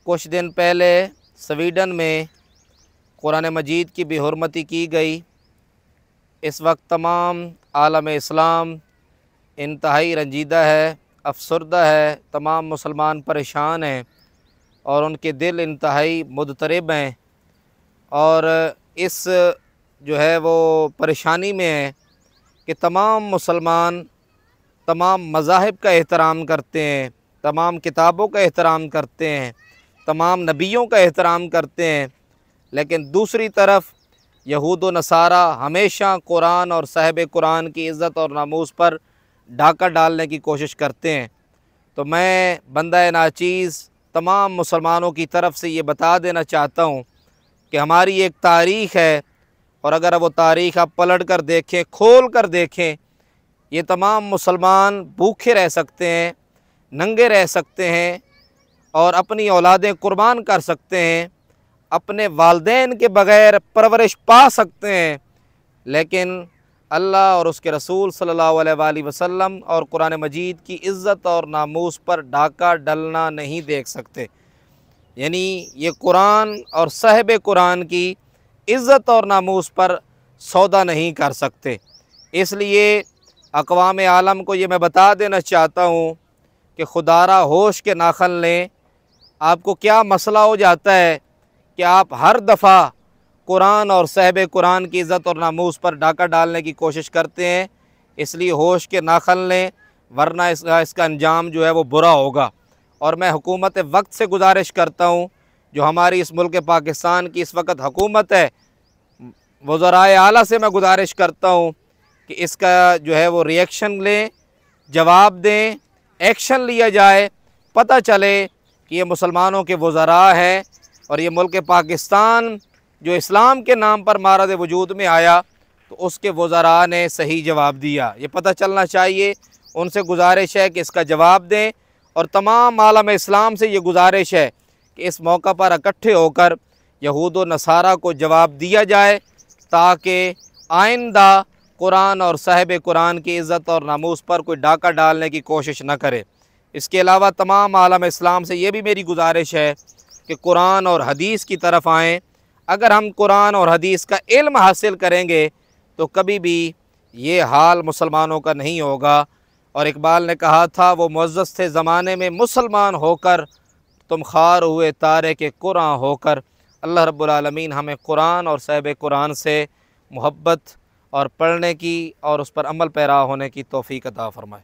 कुछ दिन पहले स्वीडन में कुरान मजीद की बेहुरमती की गई। इस वक्त तमाम आलम इस्लाम इंतहाई रंजीदा है, अफसरदा है, तमाम मुसलमान परेशान हैं और उनके दिल इंतहाई मुदतरब हैं और इस जो है वो परेशानी में है कि तमाम मुसलमान तमाम मज़ाहिब का एहतराम करते हैं, तमाम किताबों का एहतराम करते हैं, तमाम नबियों का एहतराम करते हैं, लेकिन दूसरी तरफ यहूद व नसारा हमेशा कुरान और साहिब कुरान की इज़्ज़त और नामूस पर डाका डालने की कोशिश करते हैं। तो मैं बंदा नाचीज़ तमाम मुसलमानों की तरफ से ये बता देना चाहता हूँ कि हमारी एक तारीख़ है और अगर वो तारीख़ आप पलट कर देखें, खोल कर देखें, ये तमाम मुसलमान भूखे रह सकते हैं, नंगे रह सकते हैं और अपनी औलादें कुर्बान कर सकते हैं, अपने वालदैन के बग़ैर परवरिश पा सकते हैं, लेकिन अल्लाह और उसके रसूल सल्लल्लाहु अलैहि वसल्लम और कुरान मजीद की इज़्ज़त और नामूस पर डाका डलना नहीं देख सकते। यानी ये कुरान और साहिब कुरान की इज़्ज़त और नामूस पर सौदा नहीं कर सकते। इसलिए अक़वाम आलम को ये मैं बता देना चाहता हूँ कि खुदारा होश के नाखन लें। आपको क्या मसला हो जाता है कि आप हर दफ़ा कुरान और साहिब कुरान की इज़्ज़त और नामूस पर डाका डालने की कोशिश करते हैं, इसलिए होश के नाखन लें, वरना इसका अंजाम जो है वो बुरा होगा। और मैं हुकूमत वक्त से गुजारिश करता हूँ, जो हमारी इस मुल्क पाकिस्तान की इस वक्त हुकूमत है, वज़राए आला से मैं गुजारिश करता हूँ कि इसका जो है वो रिएक्शन लें, जवाब दें, एक्शन लिया जाए। पता चले कि ये मुसलमानों के वज़रा हैं और ये मुल्क पाकिस्तान जो इस्लाम के नाम पर मारद वजूद में आया तो उसके वज़रा ने सही जवाब दिया। ये पता चलना चाहिए। उनसे गुजारिश है कि इसका जवाब दें और तमाम आलम इस्लाम से ये गुजारिश है कि इस मौका पर इकट्ठे होकर यहूद व नसारा को जवाब दिया जाए, ताकि आइंदा कुरान और साहिब कुरान की इज़्ज़त और नामूस पर कोई डाका डालने की कोशिश न करे। इसके अलावा तमाम आलम इस्लाम से ये भी मेरी गुजारिश है कि कुरान और हदीस की तरफ आएँ। अगर हम कुरान और हदीस का इल्म हासिल करेंगे तो कभी भी ये हाल मुसलमानों का नहीं होगा। और इकबाल ने कहा था, वो मुअज़्ज़ज़ थे ज़माने में मुसलमान होकर, तुम ख़ार हुए तारे के कुरान होकर। अल्लाह रब्बुल आलमीन हमें कुरान और साहिब कुरान से मोहब्बत और पढ़ने की और उस पर अमल पैरा होने की तौफ़ीक़ अता फ़रमाए।